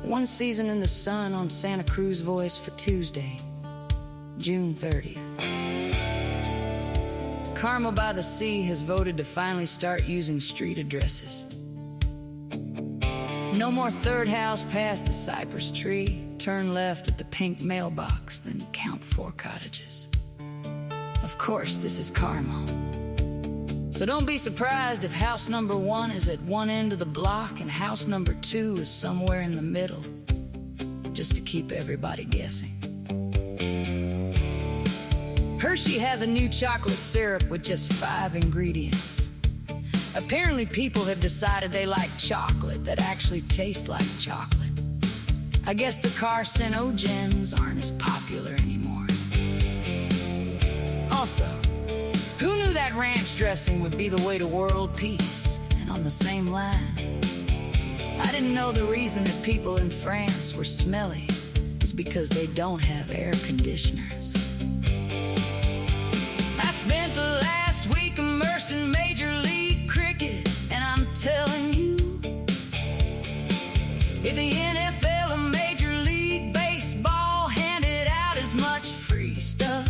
One Season in the Sun on Santa Cruz Voice for Tuesday, June 30th. Carmel by the Sea has voted to finally start using street addresses. No more third house past the cypress tree. Turn left at the pink mailbox, then count 4 cottages. Of course, this is Carmel. So don't be surprised if house number 1 is at one end of the block and house number 2 is somewhere in the middle, just to keep everybody guessing. Hershey has a new chocolate syrup with just 5 ingredients. Apparently people have decided they like chocolate that actually tastes like chocolate. I guess the carcinogens aren't as popular anymore. Also, who knew that ranch dressing would be the way to world peace? And on the same line, I didn't know the reason that people in France were smelly is because they don't have air conditioners. I spent the last week immersed in Major League Cricket, and I'm telling you, if the NFL and Major League Baseball handed out as much free stuff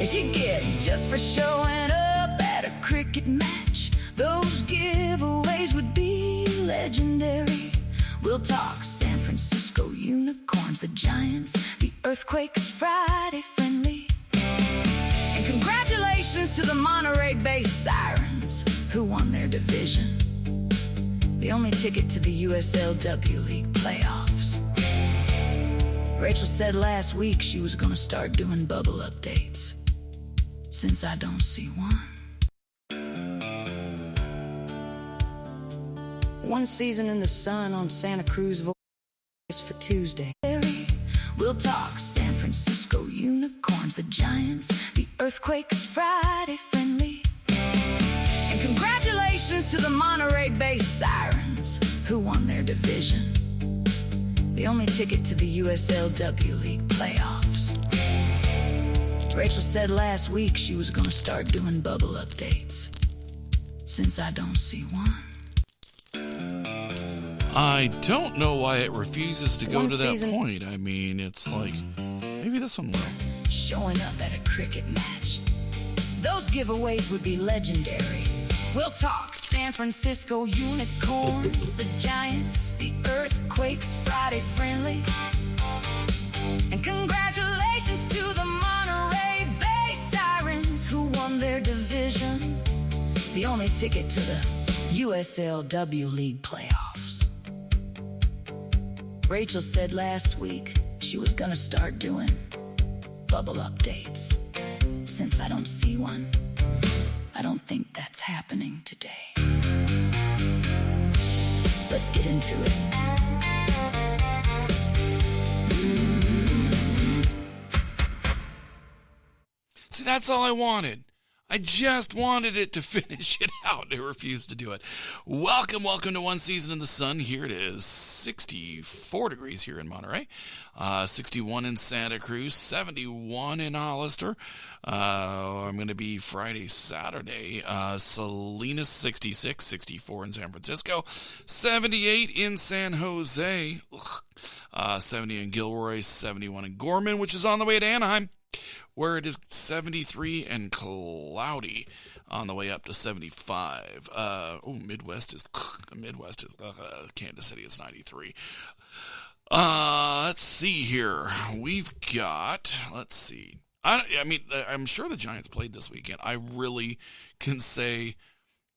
as you get just for showing up at a cricket match, those giveaways would be legendary. We'll talk San Francisco Unicorns, the Giants, the Earthquakes, Friday Friendly. And congratulations to the Monterey Bay Sirens, who won their division, the only ticket to the USLW League playoffs. Rachel said last week she was gonna start doing bubble updates, since I don't see one. One Season in the Sun on Santa Cruz Voice for Tuesday. We'll talk San Francisco Unicorns, the Giants, the Earthquakes, Friday Friendly. And congratulations to the Monterey Bay Sirens, who won their division, the only ticket to the USLW League playoffs. Rachel said last week she was gonna start doing bubble updates, since I don't see one. I don't know why it refuses to go One to that season- point. I mean, it's like, maybe this one will. Showing up at a cricket match, those giveaways would be legendary. We'll talk San Francisco Unicorns, the Giants, the Earthquakes, Friday Friendly. And congratulations to the Monterey Bay Sirens, who won their division, the only ticket to the USLW League playoffs. Rachel said last week she was gonna start doing bubble updates, since I don't see one. I don't think that's happening today. Let's get into it. See, that's all I wanted. I just wanted it to finish it out. They refused to do it. Welcome to One Season in the Sun. Here it is, 64 degrees here in Monterey, 61 in Santa Cruz, 71 in Hollister. I'm going to be Friday, Saturday. Salinas, 66, 64 in San Francisco, 78 in San Jose, 70 in Gilroy, 71 in Gorman, which is on the way to Anaheim, where it is 73 and cloudy on the way up to 75. Midwest is Kansas City. It's 93. Let's see here. We've got, let's see. I'm sure the Giants played this weekend. I really can say,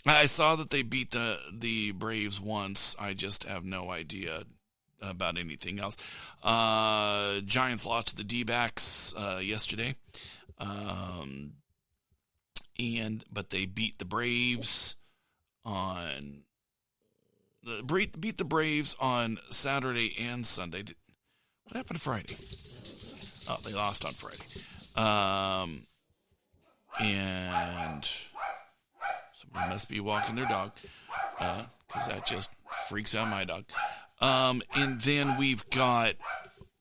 I saw that they beat the Braves once. I just have no idea about anything else. Giants lost to the D-backs yesterday, but they beat the Braves on Saturday and Sunday. What happened Friday? Oh, they lost on Friday, and somebody must be walking their dog, because that just freaks out my dog. And then we've got,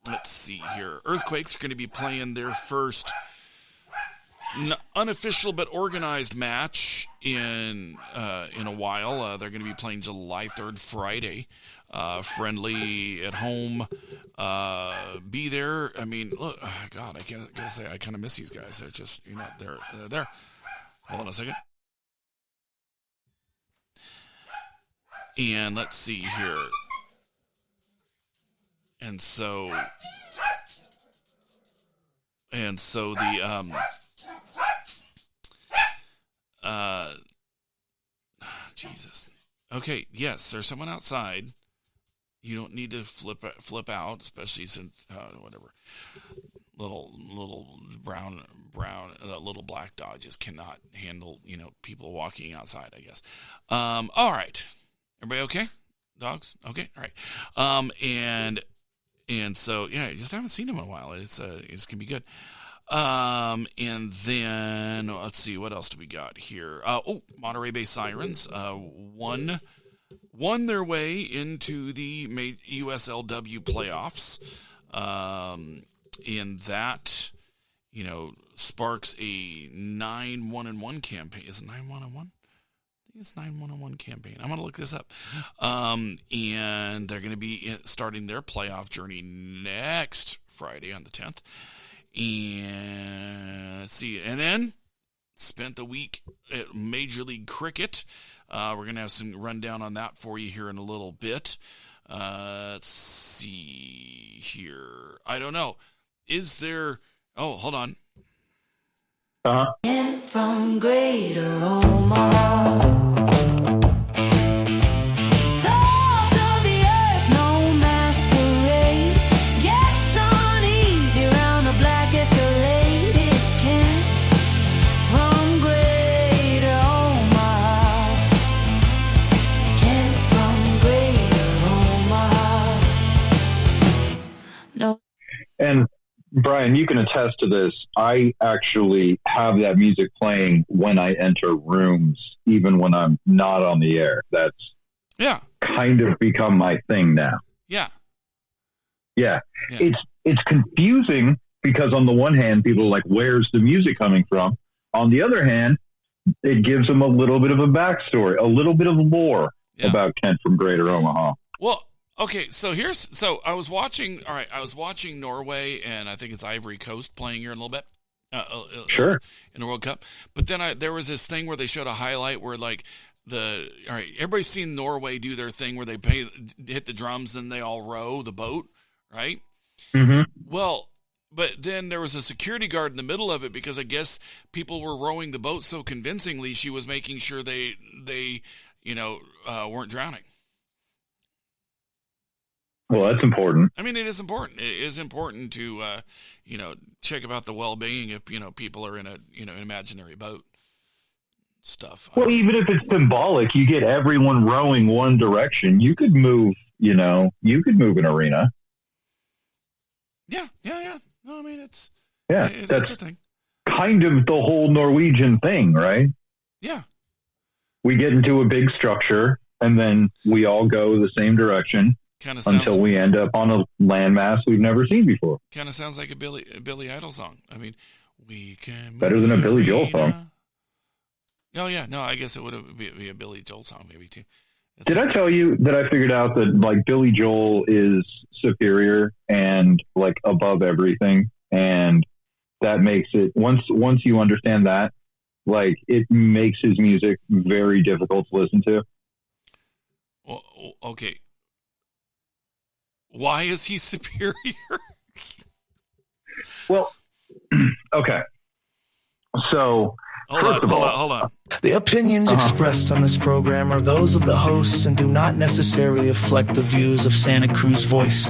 let's see here, Earthquakes are going to be playing their first unofficial but organized match in a while. They're going to be playing July 3rd, Friday. Friendly at home. Be there. I mean, look, God, I gotta say, I kind of miss these guys. They're just, they're there. Hold on a second. And let's see here. And so the Jesus. Okay, yes, there's someone outside. You don't need to flip out, especially since whatever little brown little black dog just cannot handle people walking outside, I guess. All right, everybody okay? Dogs okay? All right. And so yeah, I just haven't seen him in a while. It's gonna be good. And then let's see, what else do we got here? Monterey Bay Sirens won their way into the USLW playoffs. And that, sparks a 9-1-1 campaign. Is it 9-1-1? I think it's 9-1-1 campaign. I'm going to look this up. And they're going to be starting their playoff journey next Friday on the 10th. And let's see. And then spent the week at Major League Cricket. We're going to have some rundown on that for you here in a little bit. Let's see here. I don't know. Is there... Oh, hold on. In from Greater Omaha, salt of the earth, no masquerade. Yes, uneasy around the black Escalade. It's Ken from Greater Omaha. Ken from Greater Omaha. No. And Brian, you can attest to this. I actually have that music playing when I enter rooms, even when I'm not on the air. That's kind of become my thing now. Yeah. It's confusing because on the one hand, people are like, where's the music coming from? On the other hand, it gives them a little bit of a backstory, a little bit of lore about Kent from Greater Omaha. Well, okay, so I was watching Norway, and I think it's Ivory Coast playing here in a little bit. Sure. In the World Cup. But then there was this thing where they showed a highlight where everybody's seen Norway do their thing where they hit the drums and they all row the boat, right? Mm-hmm. Well, but then there was a security guard in the middle of it because I guess people were rowing the boat so convincingly she was making sure they weren't drowning. Well, that's important. I mean, it is important. It is important to, check about the well-being if, people are in an imaginary boat stuff. Well, even if it's symbolic, you get everyone rowing one direction. You could move, an arena. Yeah. No, I mean, it's that's a thing. Kind of the whole Norwegian thing, right? Yeah. We get into a big structure and then we all go the same direction. Kind of sounds until we end up on a landmass we've never seen before. Kind of sounds like a Billy Idol song. I mean, we can better than a Billy Joel song. Oh yeah, no, I guess it would be a Billy Joel song maybe too. Did I tell you that I figured out that like Billy Joel is superior and like above everything, and that makes it once you understand that, like it makes his music very difficult to listen to. Well, okay. Why is he superior? Well, okay. So, hold on. The opinions expressed on this program are those of the hosts and do not necessarily reflect the views of Santa Cruz Voice.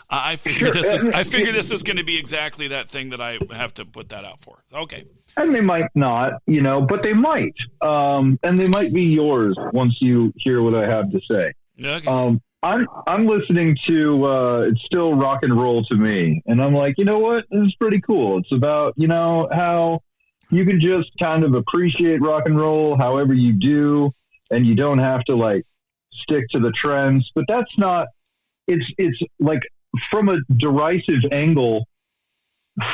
I figure this is going to be exactly that thing that I have to put that out for. Okay. And they might not, but they might. And they might be yours once you hear what I have to say. Okay. I'm listening to It's Still Rock and Roll to Me, and I'm like, you know what? This is pretty cool. It's about, how you can just kind of appreciate rock and roll however you do, and you don't have to like stick to the trends. But that's not. It's like from a derisive angle.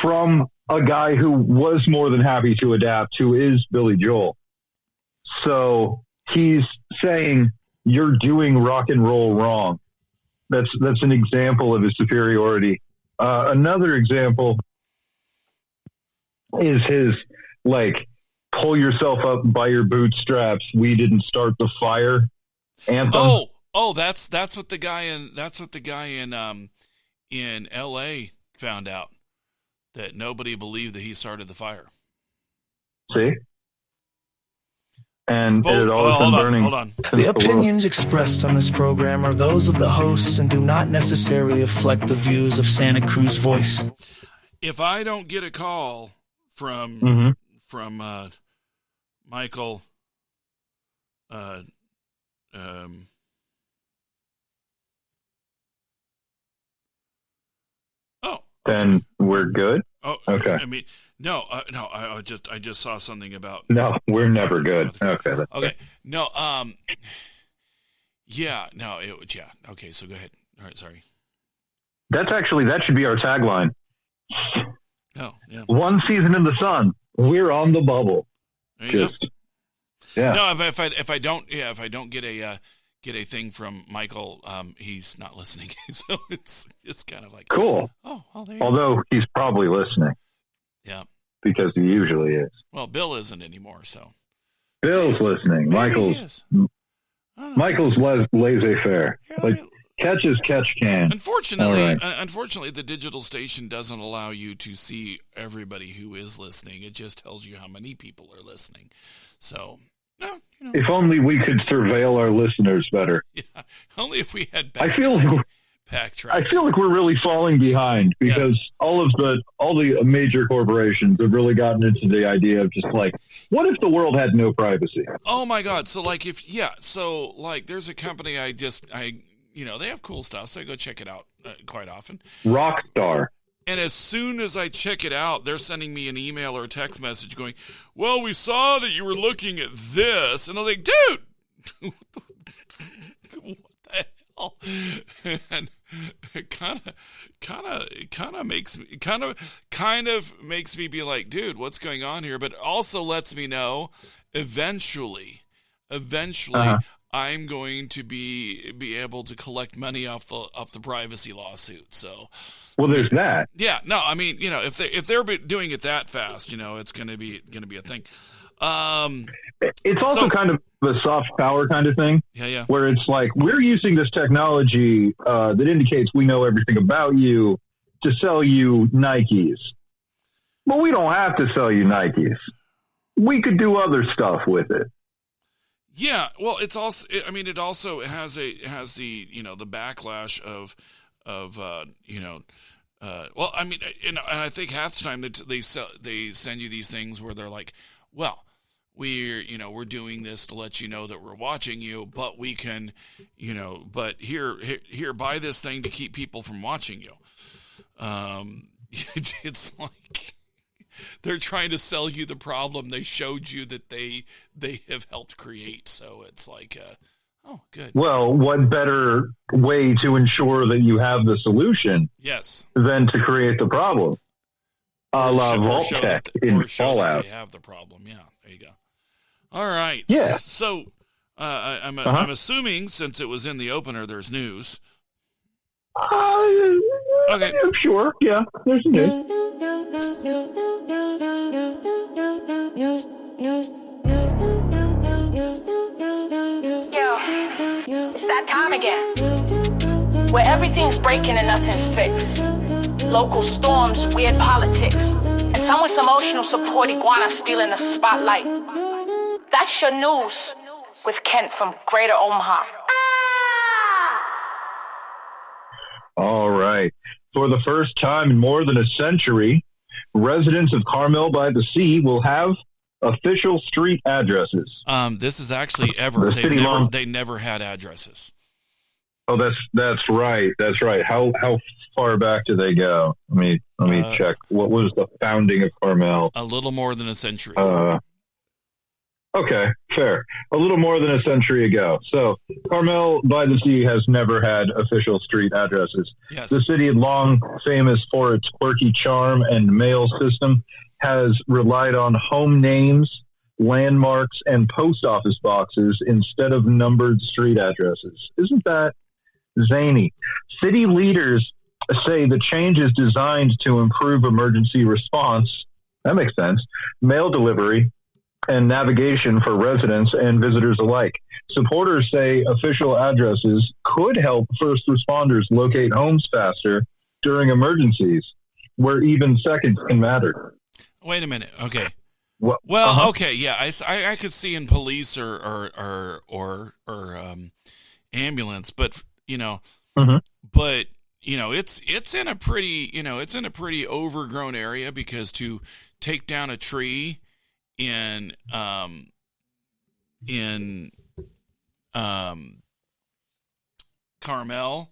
from a guy who was more than happy to adapt, who is Billy Joel. So he's saying you're doing rock and roll wrong. That's an example of his superiority. Another example is his pull yourself up by your bootstraps. We didn't start the fire anthem. Oh, that's what the guy in L.A. found out, that nobody believed that he started the fire. See? And it had always been burning. Hold on. The opinions expressed on this program are those of the hosts and do not necessarily reflect the views of Santa Cruz Voice. If I don't get a call from Michael, then we're good. Oh, okay. I mean, no. I just saw something about. No, we're never good. Okay. Okay. No. Yeah. No. Yeah. Okay. So go ahead. All right. Sorry. That should be our tagline. Oh, yeah. One season in the sun. We're on the bubble. There you go. Yeah. No. If I don't get a thing from Michael, he's not listening. So it's kind of like cool. Oh, there you Although he's probably listening. Yeah. Because he usually is. Well, Bill isn't anymore, so. Bill's listening. Michael's laissez-faire. Catch as catch can. Unfortunately, the digital station doesn't allow you to see everybody who is listening. It just tells you how many people are listening. So, no, If only we could surveil our listeners better. Yeah, only if we had I feel like we're really falling behind because all the major corporations have really gotten into the idea of just what if the world had no privacy? Oh my God. So there's a company they have cool stuff. So I go check it out quite often. Rockstar. And as soon as I check it out, they're sending me an email or a text message going, well, we saw that you were looking at this. And I'm like, dude, what the hell? And it kind of makes me be like, dude, what's going on here? But it also lets me know eventually, I'm going to be able to collect money off the privacy lawsuit. So, well, there's that. Yeah, no, I mean, if they're doing it that fast, it's going to be a thing. It's also kind of a soft power kind of thing. Yeah. Where it's we're using this technology that indicates we know everything about you to sell you Nikes, but we don't have to sell you Nikes. We could do other stuff with it. Yeah, well, it also has the the backlash of well, I mean, and I think half the time they send you these things where they're like, well, we're doing this to let you know that we're watching you, but we can, but here buy this thing to keep people from watching you. It's like they're trying to sell you the problem they showed you that they have helped create. So it's like, oh, good. Well, what better way to ensure that you have the solution? Yes. Than to create the problem. A la Vault-Tec in Fallout. They have the problem. Yeah, there you go. All right. Yeah. So I'm assuming since it was in the opener, there's news. Okay. I'm sure. Yeah, there's news. It's that time again, where everything's breaking and nothing's fixed. Local storms, weird politics, and some with emotional support, iguana stealing the spotlight. That's your news with Kent from Greater Omaha. All right. For the first time in more than a century, residents of Carmel by the Sea will have official street addresses. This is actually they never had addresses. Oh, that's right. That's right. How far back do they go? Let me check. What was the founding of Carmel? A little more than a century. Okay. Fair. A little more than a century ago. So Carmel by the Sea has never had official street addresses. Yes. The city, long famous for its quirky charm and mail system, has relied on home names, landmarks, and post office boxes instead of numbered street addresses. Isn't that zany? City leaders say the change is designed to improve emergency response. That makes sense. Mail delivery and navigation for residents and visitors alike. Supporters say official addresses could help first responders locate homes faster during emergencies, where even seconds can matter. Wait a minute. Okay. Well, okay, yeah, I could see in police or ambulance, but but it's in a pretty overgrown area, because to take down a tree in Carmel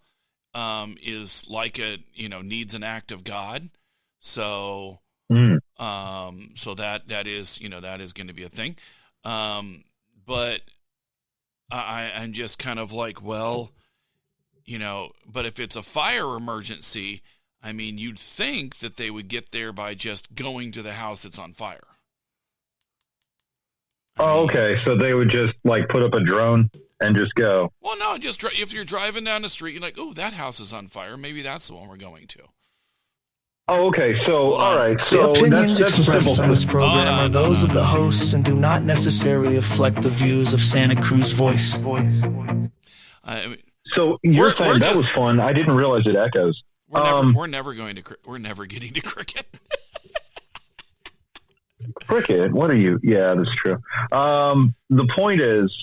is like needs an act of God. So so that is going to be a thing. But I'm just kind of like, well, but if it's a fire emergency, I mean, you'd think that they would get there by just going to the house that's on fire. Okay. So they would just put up a drone and just go. Well, no, just if you're driving down the street, you're like, oh, that house is on fire. Maybe that's the one we're going to. Oh, okay. So, all right. The So opinions that's expressed on this simple. program are those of the hosts and do not necessarily reflect the views of Santa Cruz Voice. So you're saying we're that just- was fun. I didn't realize it echoes. We're never getting to cricket. Cricket? What are you? Yeah, that's true. The point is,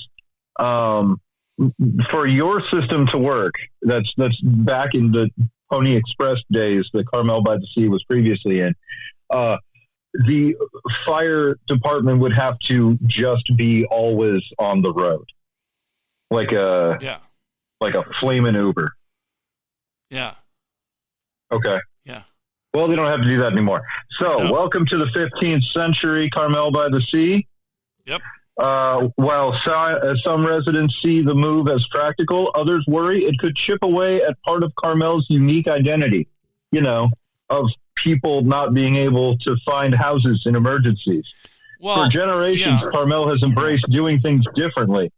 for your system to work, that's back in the Pony Express days that Carmel by the Sea was previously in, the fire department would have to just be always on the road, like a flaming Uber. Yeah. Okay. Yeah. Well, they don't have to do that anymore. So, Welcome to the 15th century, Carmel by the Sea. Yep. While some residents see the move as practical, others worry it could chip away at part of Carmel's unique identity, of people not being able to find houses in emergencies. Well, For generations, Carmel has embraced doing things differently,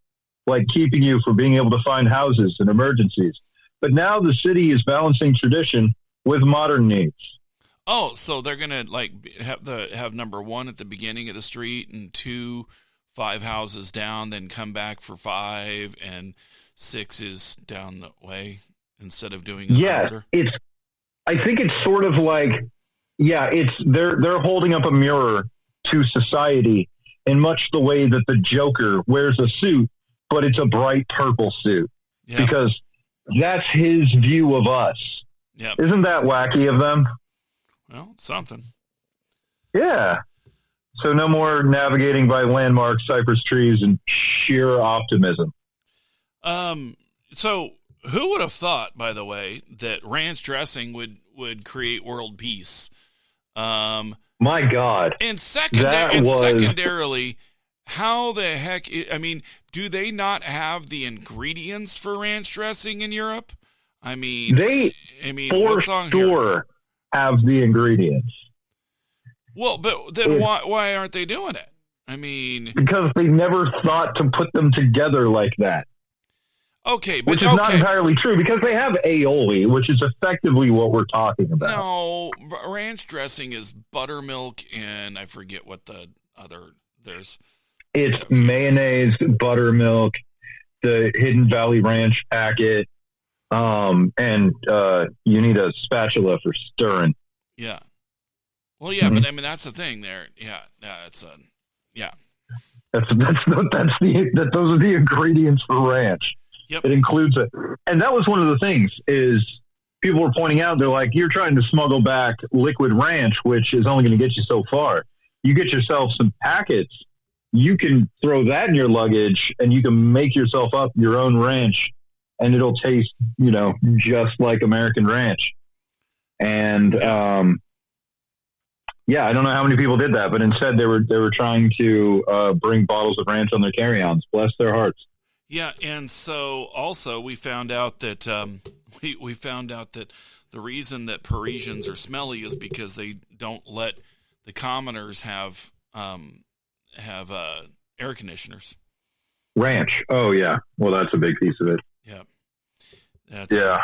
like keeping you from being able to find houses in emergencies. But now the city is balancing tradition with modern needs. Oh, so they're gonna have number 1 at the beginning of the street and 2, 5 houses down, then come back for 5, and 6 is down the way instead of doing order. I think it's sort of like, they're holding up a mirror to society in much the way that the Joker wears a suit, but it's a bright purple suit because that's his view of us. Yep. Isn't that wacky of them? Well, something. Yeah. So no more navigating by landmarks, cypress trees, and sheer optimism. So who would have thought, by the way, that ranch dressing would create world peace? My God. And secondarily, how the heck? I mean, do they not have the ingredients for ranch dressing in Europe? I mean, for sure have the ingredients. Well, but then why aren't they doing it? I mean, because they never thought to put them together like that. Okay, but which is not entirely true, because they have aioli, which is effectively what we're talking about. No, ranch dressing is buttermilk, and I forget what the other there's. It's mayonnaise, buttermilk, the Hidden Valley Ranch packet, and you need a spatula for stirring. Yeah. Well, yeah, but I mean that's the thing there. Yeah, it's yeah. Those are the ingredients for ranch. Yep. It includes it. And that was one of the things is people were pointing out, they're like, you're trying to smuggle back liquid ranch, which is only going to get you so far. You get yourself some packets, you can throw that in your luggage and you can make yourself up your own ranch and it'll taste, just like American ranch. And Yeah, I don't know how many people did that, but instead they were trying to bring bottles of ranch on their carry-ons. Bless their hearts. Yeah, and so also we found out that we found out that the reason that Parisians are smelly is because they don't let the commoners have air conditioners. Ranch. Oh yeah. Well, that's a big piece of it. Yeah. That's a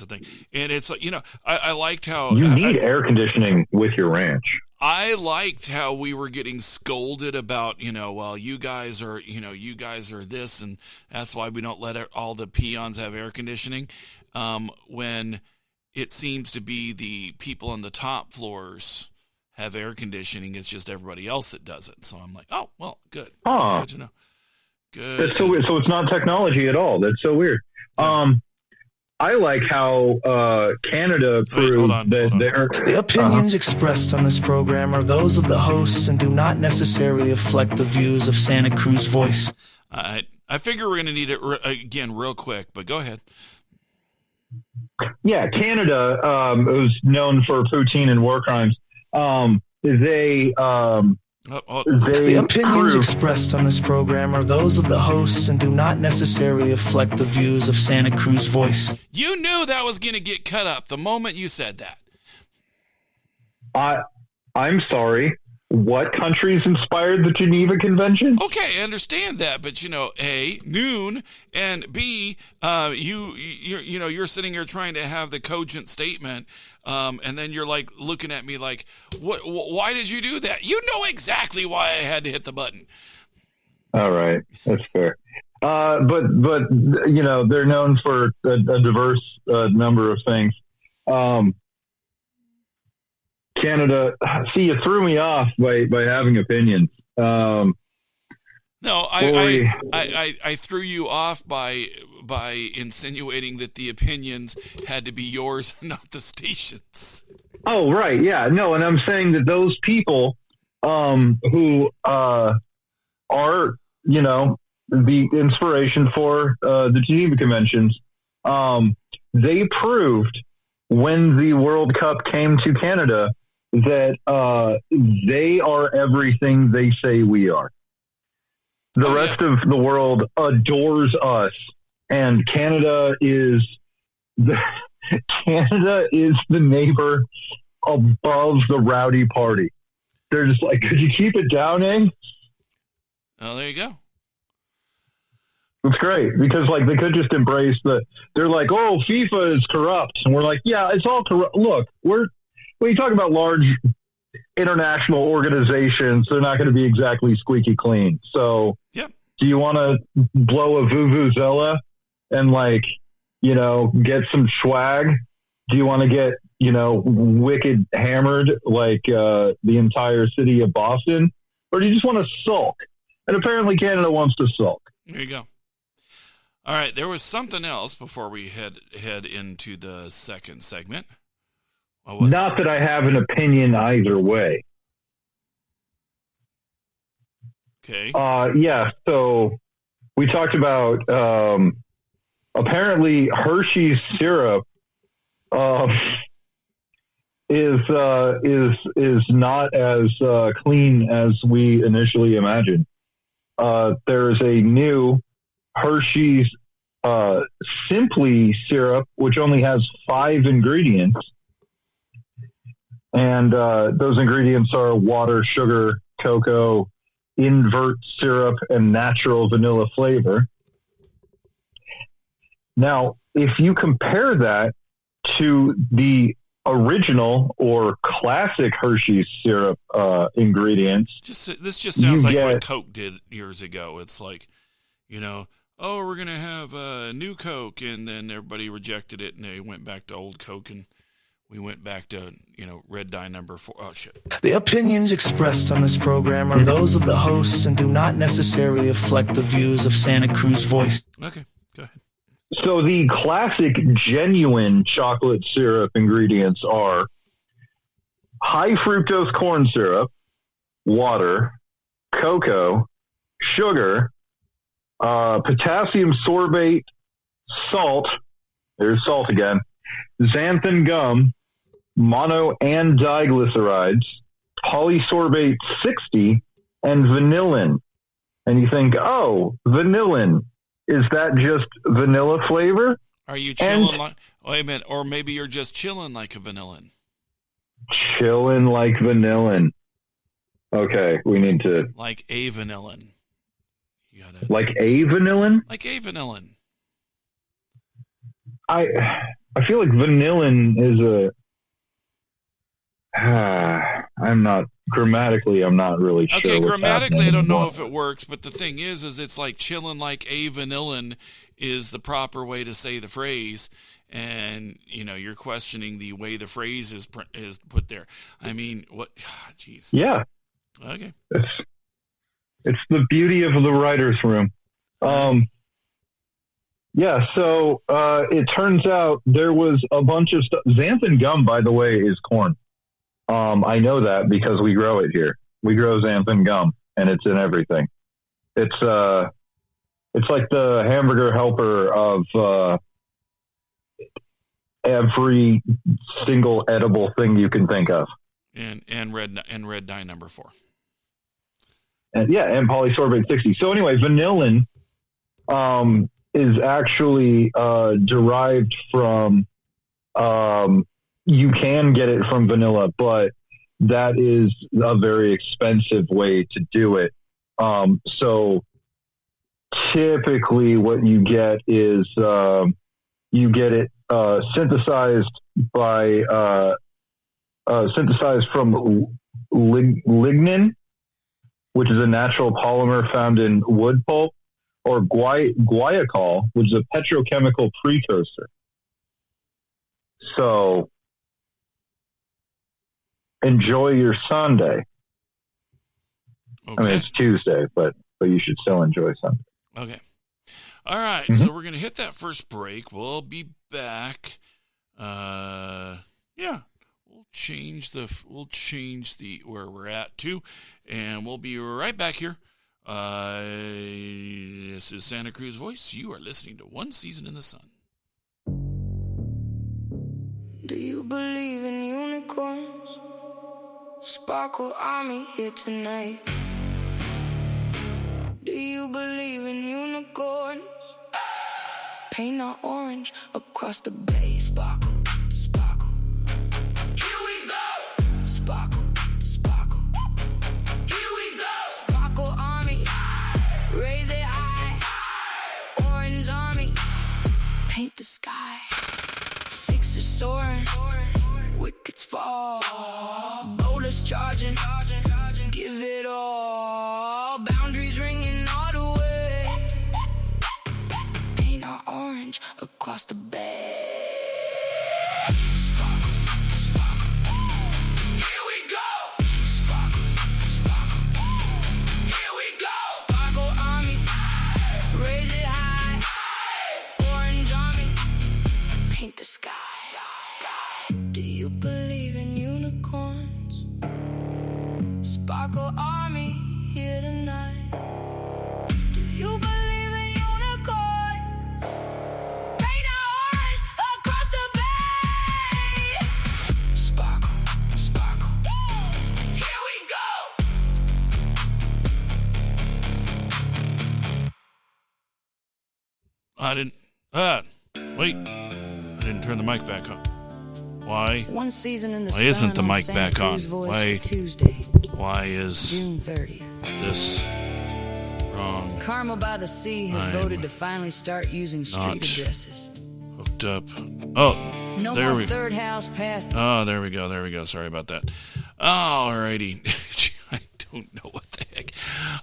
thing. And it's like, I liked how you need air conditioning with your ranch. I liked how we were getting scolded about, well, you guys are this, and that's why we don't let all the peons have air conditioning. When it seems to be the people on the top floors have air conditioning, it's just everybody else that does it. So I'm like, oh, well, good. Good to know. Good. That's so weird. So it's not technology at all. That's so weird. I like how Canada proved that the opinions expressed on this program are those of the hosts and do not necessarily reflect the views of Santa Cruz Voice. I figure we're going to need it again real quick, but go ahead. Yeah, Canada was known for poutine and war crimes. The opinions expressed on this program are those of the hosts and do not necessarily reflect the views of Santa Cruz Voice. You knew that was going to get cut up the moment you said that. I'm sorry. What countries inspired the Geneva Convention? Okay, I understand that, but A, noon, and B, you're sitting here trying to have the cogent statement, and then you're like looking at me like, what? Why did you do that? You know exactly why I had to hit the button. All right, that's fair. But they're known for a diverse number of things. Canada, see, you threw me off by having opinions. No, I threw you off by insinuating that the opinions had to be yours and not the station's. Oh, right, yeah, no, and I'm saying that those people who are, the inspiration for the Geneva Conventions, they proved when the World Cup came to Canada that they are everything they say we are. The rest of the world adores us, and Canada is the neighbor above the rowdy party. They're just like, could you keep it down, eh? Oh, there you go. It's great because they could just embrace they're like, oh, FIFA is corrupt. And we're like, yeah, it's all corrupt. Look, when you talk about large international organizations, they're not going to be exactly squeaky clean. So do you want to blow a vuvuzela and get some swag? Do you want to get, wicked hammered like the entire city of Boston? Or do you just want to sulk? And apparently Canada wants to sulk. There you go. All right, there was something else before we head into the second segment. Not that I have an opinion either way. Okay. Yeah, so we talked about apparently Hershey's syrup is not as clean as we initially imagined. There is a new Hershey's Simply syrup, which only has 5 ingredients. And those ingredients are water, sugar, cocoa, invert syrup, and natural vanilla flavor. Now, if you compare that to the original or classic Hershey's syrup ingredients, this just sounds like what Coke did years ago. It's like, oh, we're going to have a new Coke, and then everybody rejected it, and they went back to old Coke, and we went back to, red dye number 4. Oh, shit. The opinions expressed on this program are those of the hosts and do not necessarily reflect the views of Santa Cruz Voice. Okay, go ahead. So the classic genuine chocolate syrup ingredients are high fructose corn syrup, water, cocoa, sugar, potassium sorbate, salt, there's salt again, xanthan gum, mono and diglycerides, polysorbate 60, and vanillin. And you think, oh, vanillin, is that just vanilla flavor? Are you chilling like? Wait a minute, or maybe you're just chilling like a vanillin. Chilling like vanillin. Okay, we need to Like a vanillin. You gotta like a vanillin. like a vanillin. I feel like vanillin is a. I'm not really sure. Okay, what's grammatically, I happening don't know anymore. if it works, but the thing is it's like chilling like a vanillin is the proper way to say the phrase, and you're questioning the way the phrase is put there. I mean, what? Jeez. Yeah. Okay. It's the beauty of the writer's room. Yeah, so it turns out there was a bunch of stuff. Xanthan gum, by the way, is corn. I know that because we grow it here. We grow xanthan gum, and it's in everything. It's like the hamburger helper of every single edible thing you can think of. And red dye number 4. And polysorbate 60. So anyway, vanillin is actually derived from. You can get it from vanilla, but that is a very expensive way to do it. So typically, what you get is you get it synthesized from lignin, which is a natural polymer found in wood pulp, or guaiacol, which is a petrochemical precursor. So enjoy your Sunday. Okay. I mean, it's Tuesday, but you should still enjoy Sunday. Okay. All right, so we're going to hit that first break. We'll be back. We'll change the where we're at too, and we'll be right back here. This is Santa Cruz Voice. You are listening to One Season in the Sun. Do you believe in unicorns? Sparkle Army here tonight. Do you believe in unicorns? Paint our orange across the bay. Sparkle, sparkle. Here we go. Sparkle, sparkle. Here we go. Sparkle Army. Raise it high. Orange Army. Paint the sky. Sixers soaring. Wickets fall. Bowlers charging. Give it all. Boundaries ringing all the way. Paint our orange across the bay. Sparkle, sparkle. Here we go. Sparkle, sparkle. Here we go. Sparkle Army. Raise it high. Orange Army. Paint the sky. Do you believe in unicorns? Sparkle Army here tonight. Do you believe in unicorns? Paint our orange across the bay. Sparkle, sparkle. Here we go. I didn't turn the mic back on. Why? One season in the Why isn't the sun mic Santa back on? Cruz Voice Why? for Tuesday, Why is June 30th. this wrong? Carmel by the Sea has I'm voted to finally start using street not addresses. Hooked up. Oh, No there more we. third house past the Oh, there we go. Sorry about that. Alrighty. I don't know what the heck.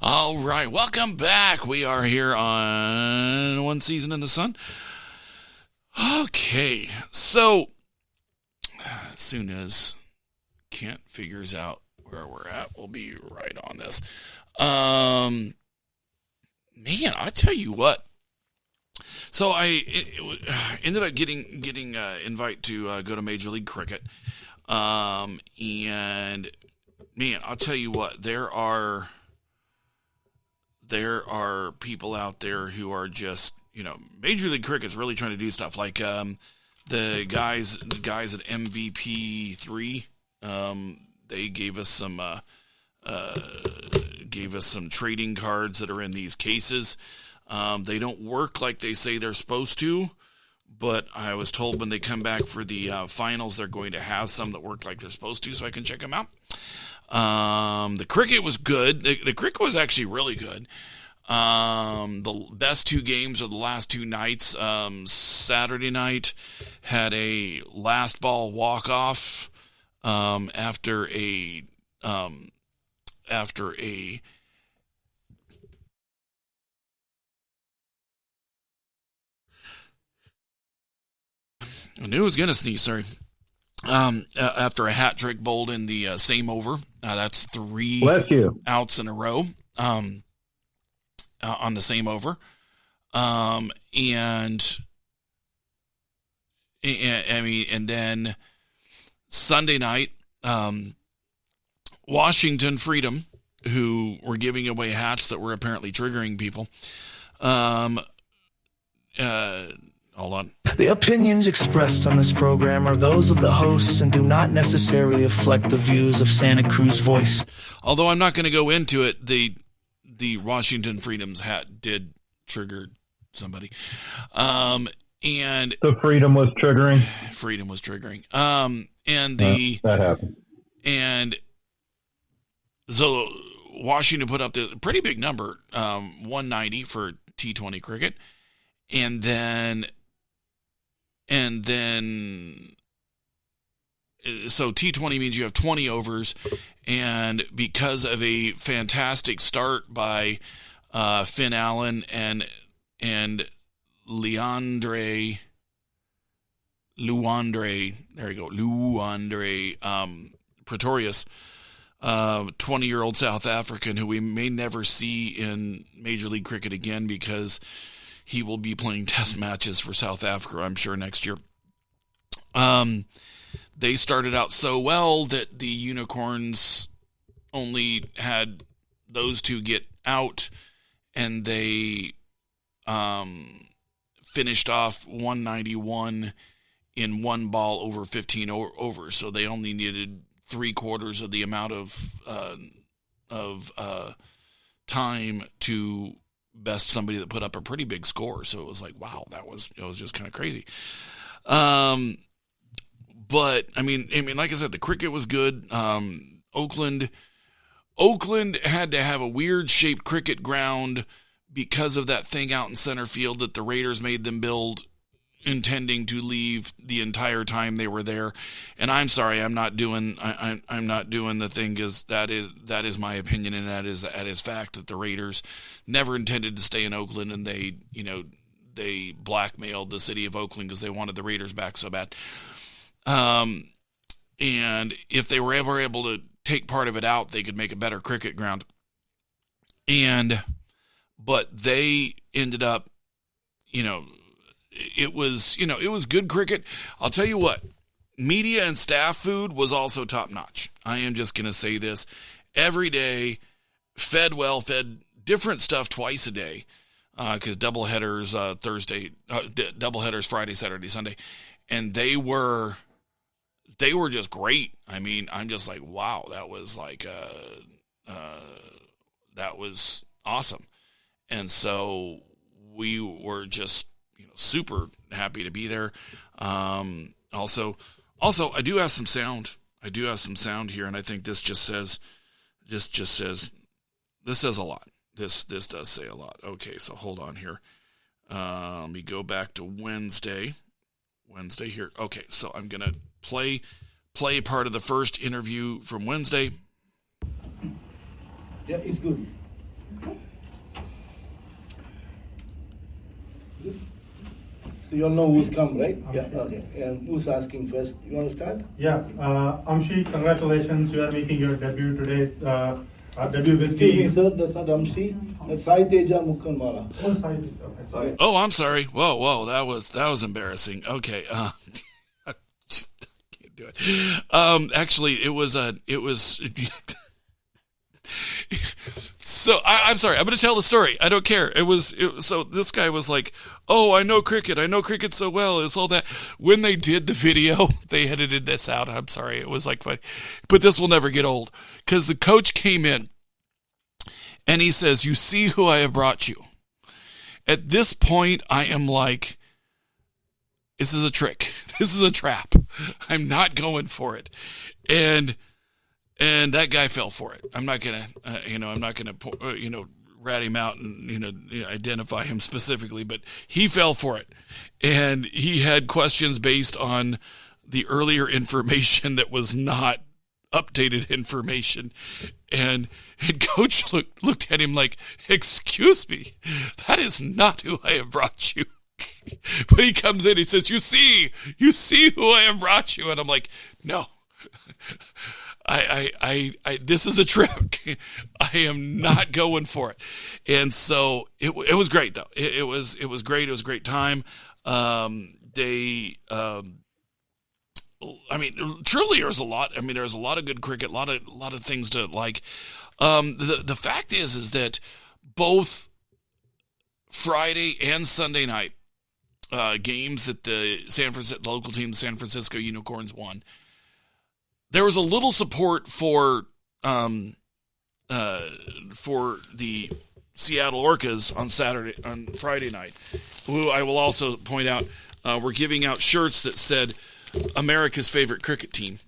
All right, welcome back. We are here on One Season in the Sun. Okay, so as soon as Kent figures out where we're at, we'll be right on this. Man, I tell you what. So I ended up getting invite to go to Major League Cricket, and man, I'll tell you what, there are people out there who are just, Major League Cricket's really trying to do stuff like the guys at MVP3, they gave us some trading cards that are in these cases. They don't work like they say they're supposed to, but I was told when they come back for the finals, they're going to have some that work like they're supposed to, so I can check them out. The cricket was good. The cricket was actually really good. The best two games of the last two nights. Saturday night had a last ball walk-off after a I knew I was going to sneeze, sorry. After a hat trick bowled in the same over. That's 3 outs in a row on the same over. And then Sunday night, Washington Freedom, who were giving away hats that were apparently triggering people. Hold on. The opinions expressed on this program are those of the hosts and do not necessarily reflect the views of Santa Cruz Voice. Although I'm not going to go into it, the Washington Freedom's hat did trigger somebody. And the Freedom was triggering. That happened. And so Washington put up the pretty big number, 190 for T20 cricket. And then so T20 means you have 20 overs, and because of a fantastic start by Finn Allen and Luandre, there you go, Luandre Pretorius, 20-year-old South African who we may never see in Major League Cricket again because he will be playing test matches for South Africa, I'm sure, next year. They started out so well that the Unicorns only had those two get out, and they finished off 191 in one ball over 15 overs. So they only needed 3/4 of the amount of time to best somebody that put up a pretty big score. So it was like, wow, it was just kind of crazy. But I mean, like I said, the cricket was good. Oakland had to have a weird shaped cricket ground because of that thing out in center field that the Raiders made them build, intending to leave the entire time they were there. And I'm sorry, I'm not doing the thing, because that is my opinion, and that is fact, that the Raiders never intended to stay in Oakland, and they blackmailed the city of Oakland because they wanted the Raiders back so bad. And if they were ever able to take part of it out, they could make a better cricket ground. But they ended up, it was good cricket. I'll tell you what, media and staff food was also top notch. I am just going to say this. Every day, fed different stuff twice a day, because doubleheaders doubleheaders Friday, Saturday, Sunday, and they were just great. I mean, I'm just like, wow, that was awesome. And so we were just super happy to be there. Also, I do have some sound. Here, and I think this says a lot. This does say a lot. Okay, so hold on here. Let me go back to Wednesday here. Okay, so I'm gonna play part of the first interview from Wednesday. Yeah, it's good. So you all know who's come, right? Yeah, okay. And who's asking first? You want to start? Yeah, Amshi, congratulations. You are making your debut today. Debut with Excuse me, sir. That's not Amshi. That's Sai Teja Mukkanwala. Oh, Sai Teja. Okay. Sorry. Oh, I'm sorry. Whoa, that was embarrassing. Okay, just can't do it. Actually, it was So I'm sorry. I'm going to tell the story. I don't care. So this guy was like, "Oh, I know cricket. I know cricket so well. It's all that." When they did the video, they edited this out. I'm sorry. It was like funny, but this will never get old because the coach came in and he says, "You see who I have brought you." At this point, I am like, "This is a trick. This is a trap. I'm not going for it." And that guy fell for it. I'm not gonna, I'm not gonna, rat him out and identify him specifically, but he fell for it, and he had questions based on the earlier information that was not updated information, and coach looked at him like, "Excuse me, that is not who I have brought you." But he comes in, he says, you see who I have brought you," and I'm like, "No." I this is a trick. I am not going for it. And so it was great though. It was great. It was a great time. Truly there's a lot. There's a lot of good cricket, a lot of things to like. The fact is that both Friday and Sunday night games that the local team, the San Francisco Unicorns, won. There was a little support for the Seattle Orcas on Friday night, who I will also point out were giving out shirts that said America's favorite cricket team.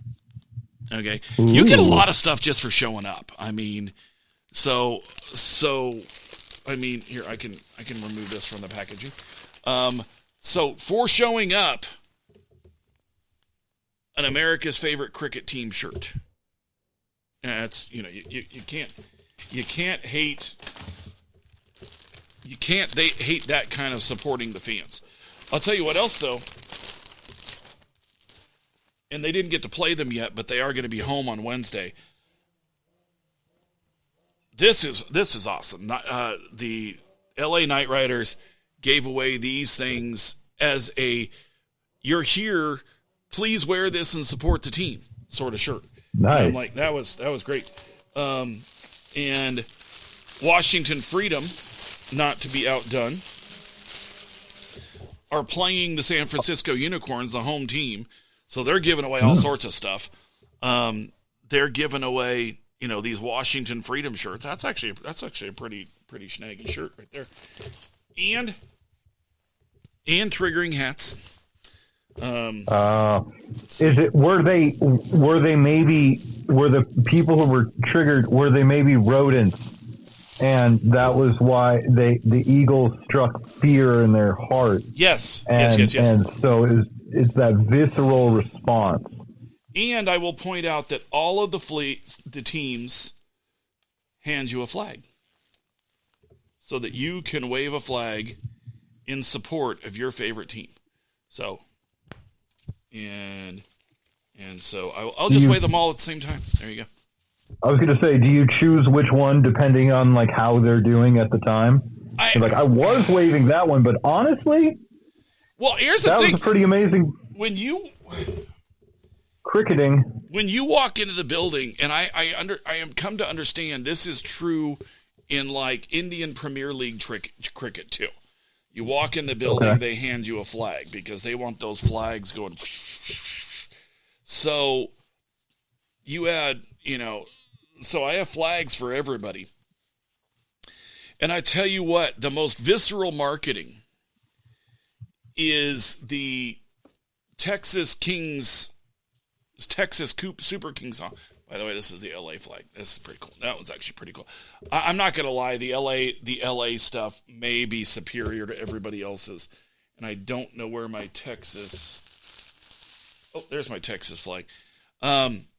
Okay, ooh. You get a lot of stuff just for showing up. Here I can remove this from the packaging. So for showing up, an America's favorite cricket team shirt. That's you can't hate that kind of supporting the fans. I'll tell you what else though, and they didn't get to play them yet, but they are going to be home on Wednesday. This is awesome. The LA Knight Riders gave away these things as a "you're here, please wear this and support the team" sort of shirt. Nice. I'm like, that was great. And Washington Freedom, not to be outdone, are playing the San Francisco Unicorns, the home team. So they're giving away all sorts of stuff. They're giving away, these Washington Freedom shirts. That's actually a pretty snaggy shirt right there. And triggering hats. Were the people who were triggered, were they maybe rodents? And that was why the eagle struck fear in their heart. Yes. Yes. And so it's that visceral response. And I will point out that all of the teams hand you a flag so that you can wave a flag in support of your favorite team. So, and so I'll just wave them all at the same time. There you go. I was going to say, do you choose which one depending on like how they're doing at the time? I was waving that one, but honestly, well, here's the thing. That was pretty amazing. When you walk into the building, and I am come to understand this is true in like Indian Premier League cricket too. You walk in the building, They hand you a flag because they want those flags going. So you had, so I have flags for everybody. And I tell you what, the most visceral marketing is the Texas Super Kings song. By the way, this is the LA flag. This is pretty cool. That one's actually pretty cool. I'm not going to lie. The LA stuff may be superior to everybody else's. And I don't know where my Texas... Oh, there's my Texas flag.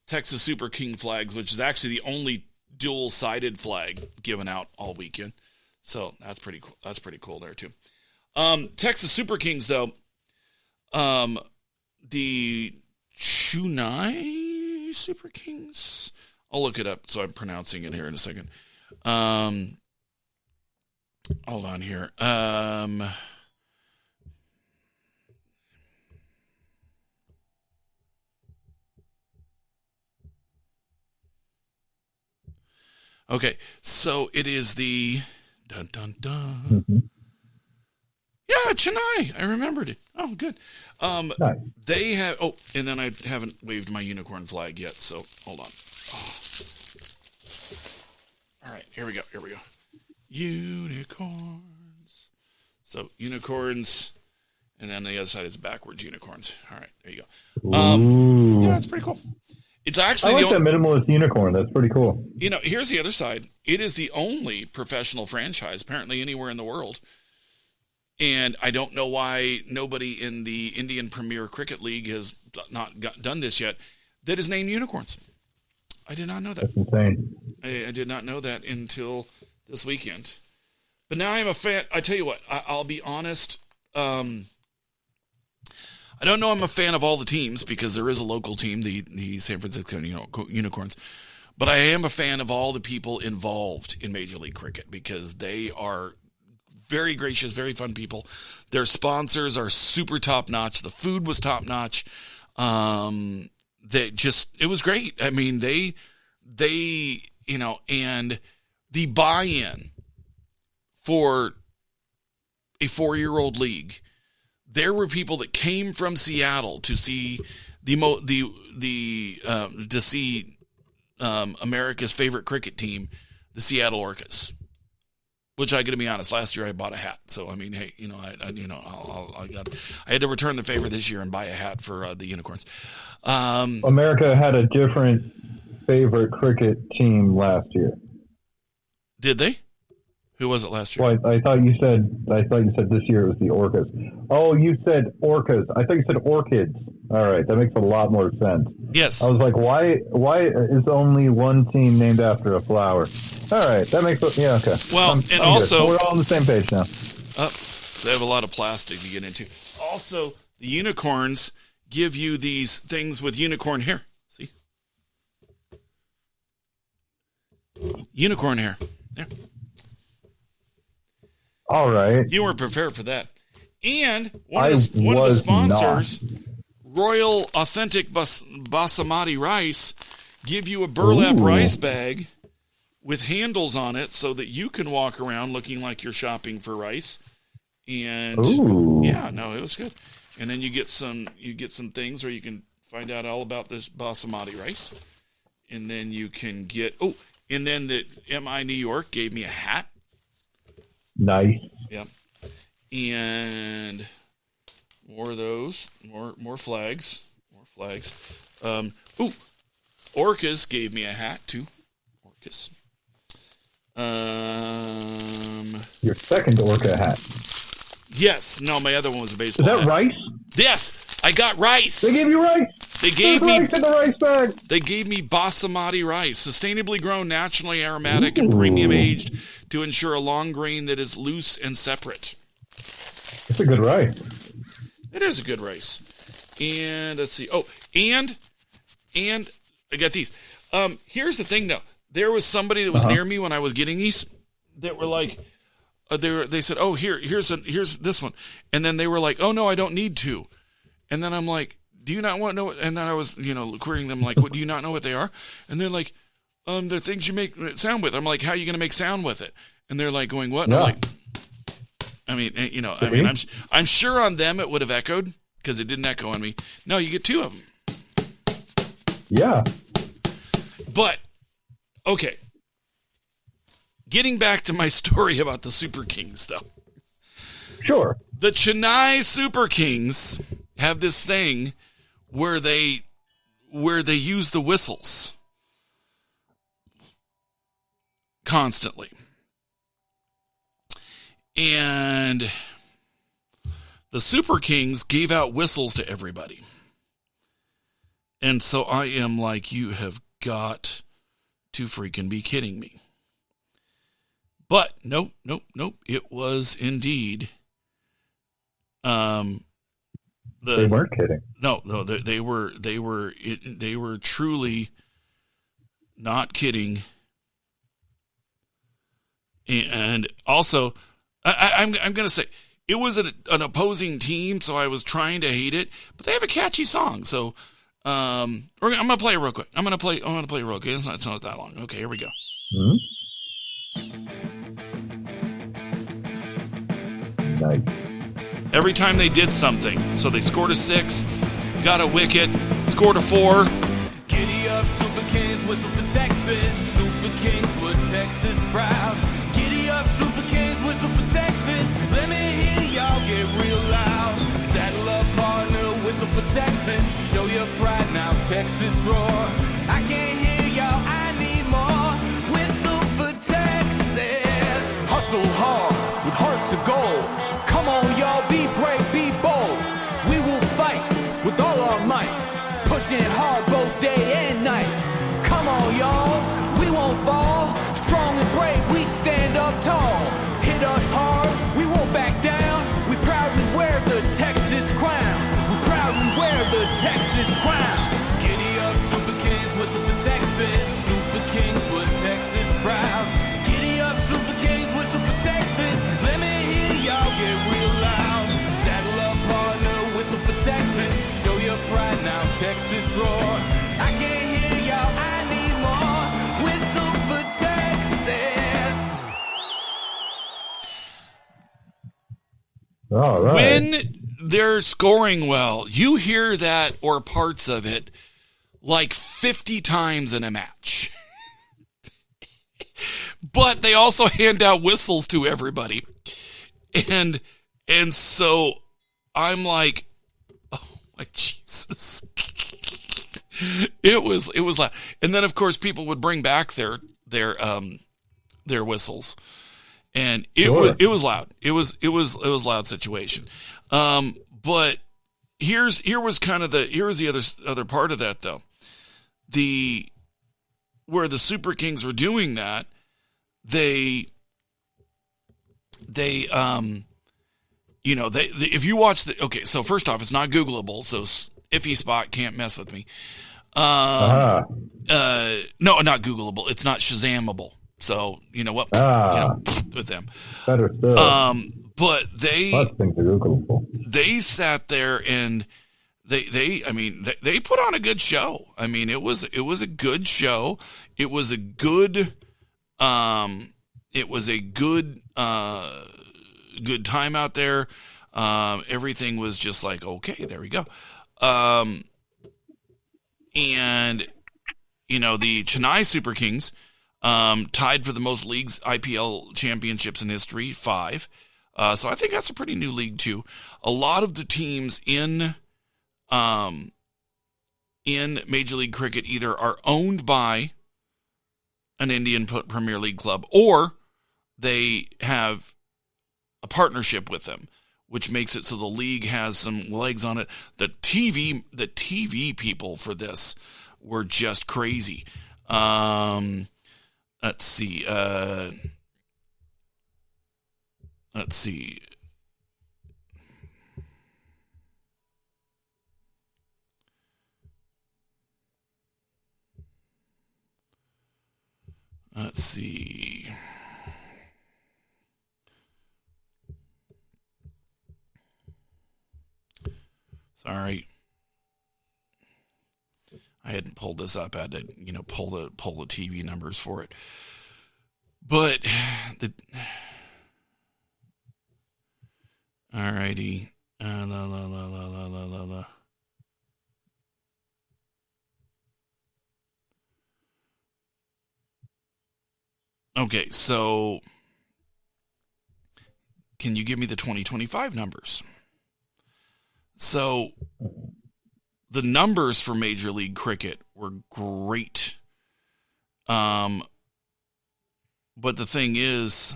Texas Super King flags, which is actually the only dual-sided flag given out all weekend. So that's pretty cool. That's pretty cool there, too. Texas Super Kings, though, the Chunai Super Kings. I'll look it up so I'm pronouncing it here in a second. Hold on here. Okay, so it is the dun dun dun. Mm-hmm. Yeah, Chennai. I remembered it. Oh, good. Nice. They have. Oh, and then I haven't waved my unicorn flag yet. So hold on. Oh. All right, here we go. Unicorns. So unicorns, and then the other side is backwards unicorns. All right, there you go. Yeah, it's pretty cool. It's actually I like that minimalist unicorn. That's pretty cool. Here's the other side. It is the only professional franchise apparently anywhere in the world. And I don't know why nobody in the Indian Premier Cricket League has not done this yet. That is named unicorns. I did not know that. That's insane. I did not know that until this weekend. But now I'm a fan. I tell you what, I'll be honest. I don't know I'm a fan of all the teams because there is a local team, the San Francisco Unicorns. But I am a fan of all the people involved in Major League Cricket because they are very gracious, very fun people. Their sponsors are super top notch. The food was top notch. It was great. I mean, they, and the buy-in for a 4-year-old league. There were people that came from Seattle to see America's favorite cricket team, the Seattle Orcas. Which I got to be honest, last year I bought a hat. So I mean, hey, I had to return the favor this year and buy a hat for the Unicorns. America had a different favorite cricket team last year. Did they? Who was it last year? Well, I thought you said this year it was the Orcas. Oh, you said Orcas. I thought you said Orchids. All right, that makes a lot more sense. Yes. I was like, why is only one team named after a flower? All right, that makes okay. Well, I'm also so we're all on the same page now. They have a lot of plastic to get into. Also, the unicorns give you these things with unicorn hair. See, unicorn hair. Yeah. All right. You weren't prepared for that. And one of the sponsors, Royal Authentic Basmati Rice, give you a burlap rice bag with handles on it so that you can walk around looking like you're shopping for rice. And it was good. And then you get some things where you can find out all about this basmati rice. And then you can get and then the MI New York gave me a hat. Nice. Yep. And more of those, more flags. Orcas gave me a hat too. Orcas. Your second Orca hat. Yes. No, my other one was a baseball Is that hat. rice? Yes, I got rice. They gave you rice. They gave me rice in the rice bag. They gave me basmati rice, sustainably grown, naturally aromatic, and premium aged to ensure a long grain that is loose and separate. It's a good rice. It is a good rice. And let's see. Oh, and I got these. Here's the thing, though. There was somebody that was near me when I was getting these that were like, they said, "Oh, here's this one," and then they were like, "Oh no, I don't need to," and then I'm like, "Do you not want to know?" And then I was, querying them like, "What? Do you not know what they are?" And they're like, "They're things you make sound with." I'm like, "How are you going to make sound with it?" And they're like, "Going what?" And I'm like, I'm sure on them it would have echoed because it didn't echo on me. No, you get two of them. Yeah. But okay. Getting back to my story about the Super Kings, though. Sure. The Chennai Super Kings have this thing where they use the whistles constantly. And the Super Kings gave out whistles to everybody. And so I am like, you have got to freaking be kidding me. But nope. It was indeed. They weren't kidding. No, they were truly not kidding. And also, I'm going to say it was an opposing team, so I was trying to hate it. But they have a catchy song, so I'm going to play it real quick. I'm going to play it real quick. It's not that long. Okay, here we go. Mm-hmm. Nice. Every time they did something. So they scored a 6, got a wicket, scored a 4. Giddy up, Super Kings, whistle for Texas. Super Kings with Texas proud. Giddy up, Super Kings, whistle for Texas. Let me hear y'all get real loud. Saddle up, partner, whistle for Texas. Show your pride now, Texas roar. I can't hear y'all, I need more. Whistle for Texas. Hustle hard with hearts of gold. Come on, y'all, be brave, be bold. We will fight with all our might. Pushing hard both day and night. Come on, y'all, we won't fall. Strong and brave, we stand up tall. Hit us hard, we won't back down. We proudly wear the Texas crown. We proudly wear the Texas crown. Giddy up, Super Kings, whistle for Texas. Super Kings with Texas proud. Giddy up, Super Kings, whistle for Texas. Let me hear y'all get real loud. Saddle up, partner, whistle for Texas. Show your pride now, Texas roar. I can't hear y'all, I need more. Whistle for Texas. All right. When they're scoring well, you hear that or parts of it like 50 times in a match. But they also hand out whistles to everybody. And so I'm like, oh my Jesus. It was loud. And then of course people would bring back their whistles. And it was loud. It was a loud situation. But here was the other part of that though. Where the Super Kings were doing that, they if you watch so first off, it's not Googleable, so iffy spot can't mess with me. No, not Googleable. It's not Shazamable. So you know what? With them. Better still. But they Googleable. They sat there and they put on a good show. I mean, it was a good show. It was a good good time out there. Everything was just like, okay, there we go. And the Chennai Super Kings tied for the most leagues IPL championships in history, 5. So I think that's a pretty new league too. A lot of the teams in Major League Cricket either are owned by an Indian Premier League club or they have a partnership with them, which makes it so the league has some legs on it. The TV people for this were just crazy. Let's see. Sorry. I hadn't pulled this up. I had to, pull the TV numbers for it. But alrighty. Okay, so can you give me the 2025 numbers? So the numbers for Major League Cricket were great. But the thing is,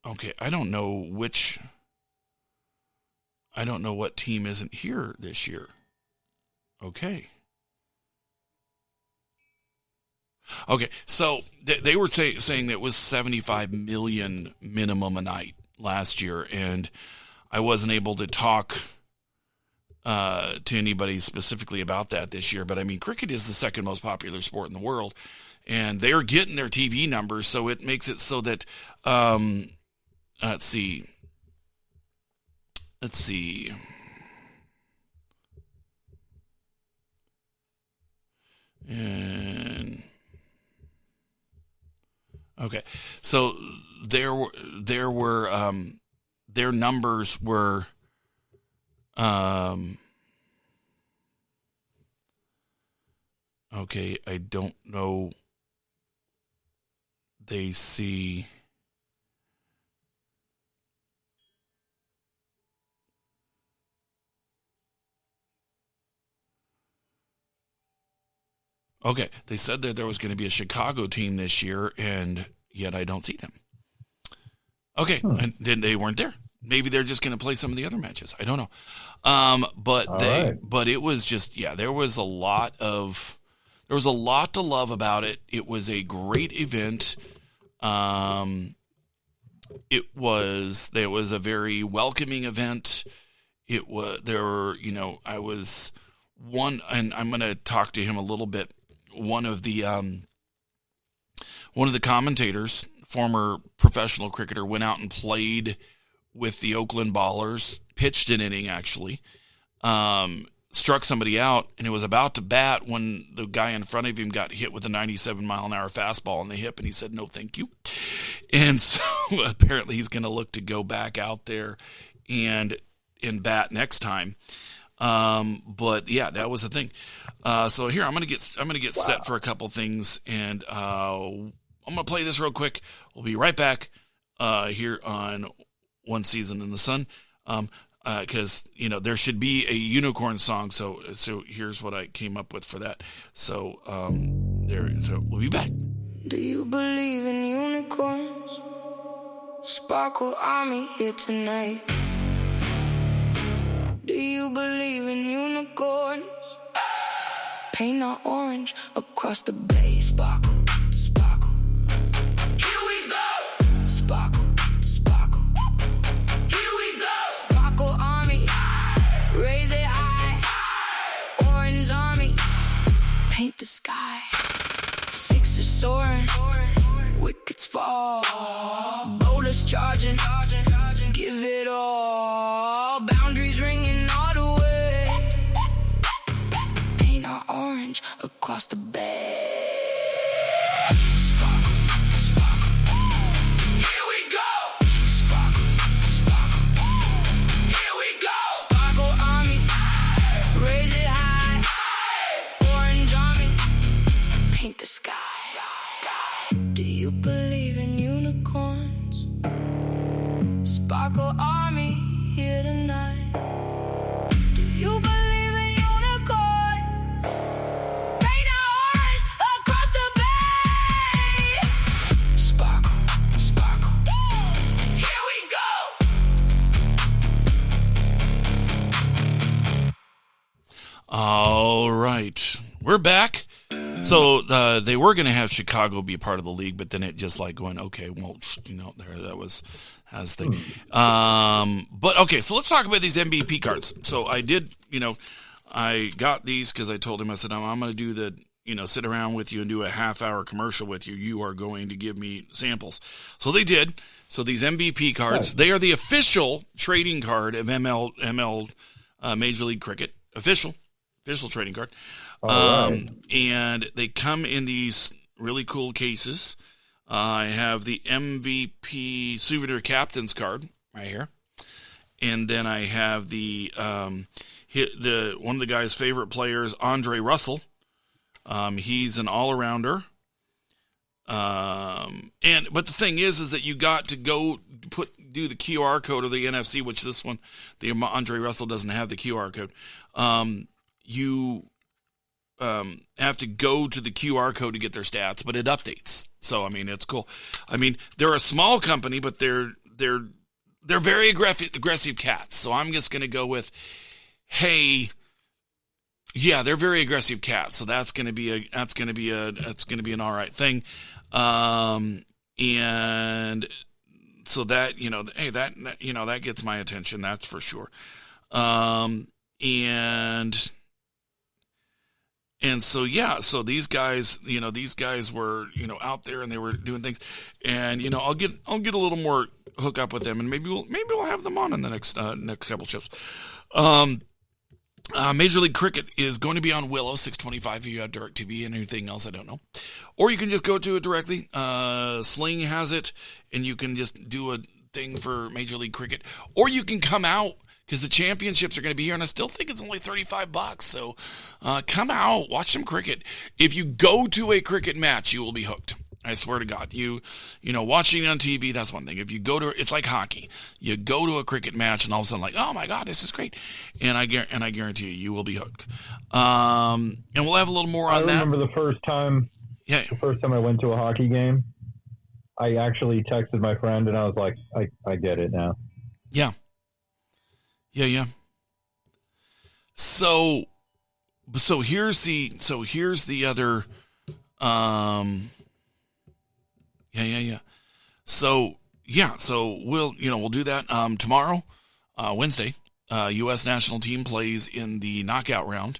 okay, I don't know what team isn't here this year. Okay. Okay, so they were saying that it was 75 million minimum a night last year, and I wasn't able to talk to anybody specifically about that this year. But I mean, cricket is the second most popular sport in the world, and they are getting their TV numbers, so it makes it so that let's see. And okay, so there were their numbers were okay, I don't know. They see okay, they said that there was going to be a Chicago team this year, and yet I don't see them. Okay, and then they weren't there. Maybe they're just going to play some of the other matches. I don't know. But it was just, there was a lot to love about it. It was a great event. There was a very welcoming event. I was one, and I'm going to talk to him a little bit. One of the commentators, former professional cricketer, went out and played with the Oakland Ballers, pitched an inning actually, struck somebody out, and it was about to bat when the guy in front of him got hit with a 97-mile-an-hour fastball in the hip, and he said, "No, thank you." And so apparently he's going to look to go back out there and bat next time. But yeah, that was the thing. So here I'm going to get set for a couple things, and I'm going to play this real quick. We'll be right back here on One Season in the Sun. Because there should be a unicorn song, so here's what I came up with for that. So we'll be back. Do you believe in unicorns? Sparkle Army here tonight. Do you believe in unicorns? Paint our orange across the bay. Sparkle, sparkle. Here we go. Sparkle, sparkle. Here we go. Sparkle Army, raise it high. Orange Army, paint the sky. Sixers soaring, wickets fall. Bowlers charging, give it all. Boundaries ringing all the way. Paint our orange across the bay. Sparkle, sparkle. Here we go. Sparkle, sparkle. Here we go. Sparkle Army, raise it high. Orange Army, paint the sky. Do you believe in unicorns? Sparkle Army here tonight. Do you believe in unicorns? Paint our orange across the bay. Sparkle, sparkle. Here we go. All right, we're back. So they were going to have Chicago be a part of the league, but then it just going, okay, well, that was as thing. But okay, so let's talk about these MVP cards. So I did, I got these because I told him, I said, I'm going to do the, sit around with you and do a half-hour commercial with you. You are going to give me samples. So they did. So these MVP cards, they are the official trading card of ML Major League Cricket. Official trading card. And they come in these really cool cases. I have the MVP souvenir captain's card right here, and then I have the one of the guy's favorite players, Andre Russell. He's an all-arounder. But the thing is that you got to go do the QR code of the NFC, which this one, the Andre Russell doesn't have the QR code. You have to go to the QR code to get their stats, but it updates. So, it's cool. They're a small company, but they're very aggressive cats. So I'm just going to go with, hey, yeah, they're very aggressive cats. So that's going to be an all right thing. And so that, hey, that gets my attention. That's for sure. And so, yeah, so these guys were, out there and they were doing things, and, I'll get a little more hook up with them, and maybe we'll have them on in the next couple shows. Major League Cricket is going to be on Willow 625 if you have DirecTV, and anything else I don't know. Or you can just go to it directly. Sling has it, and you can just do a thing for Major League Cricket. Or you can come out, because the championships are going to be here, and I still think it's only $35. So come out, watch some cricket. If you go to a cricket match, you will be hooked. I swear to God. You know, watching it on TV, that's one thing. If you go to, it's like hockey. You go to a cricket match, and all of a sudden, like, oh my God, this is great. And I guarantee you will be hooked. And we'll have a little more on that. I remember the first time I went to a hockey game, I actually texted my friend, and I was like, I get it now. Yeah. So here's the other, So we'll do that tomorrow, Wednesday. U.S. national team plays in the knockout round.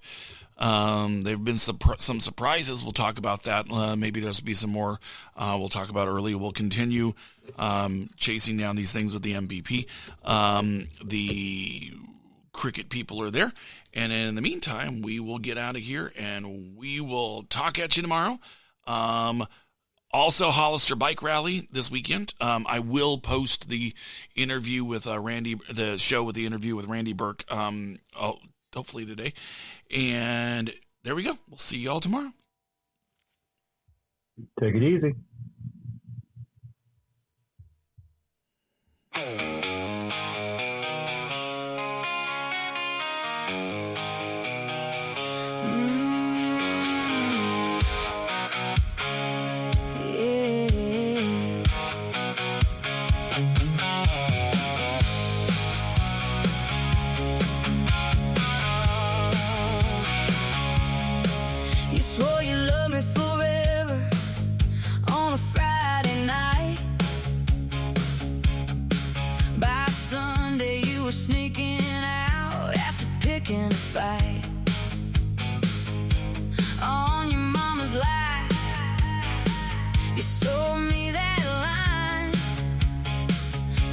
There have been some surprises. We'll talk about that. Maybe there'll be some more we'll talk about early. We'll continue chasing down these things with the MVP. The cricket people are there. And in the meantime, we will get out of here, and we will talk at you tomorrow. Also, Hollister Bike Rally this weekend. I will post the interview with the show with the interview with Randy Burke, hopefully today. And there we go. We'll see you all tomorrow. Take it easy. You swore you loved me forever on a Friday night. By Sunday you were sneaking out after picking a fight. On your mama's lie, you sold me that line.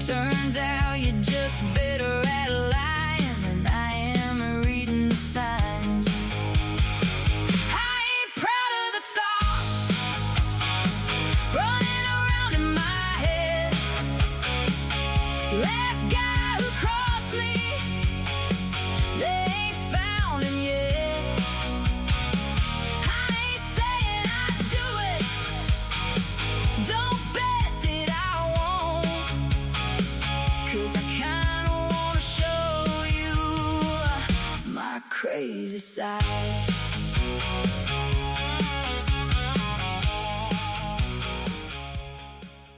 Turns out you're just better at lying than I am at reading the signs. I ain't proud of the thoughts running around in my head. Last guy who crossed me, they ain't found him yet. I ain't saying I'd do it, don't bet that I won't, 'cause I kinda wanna show you my crazy side.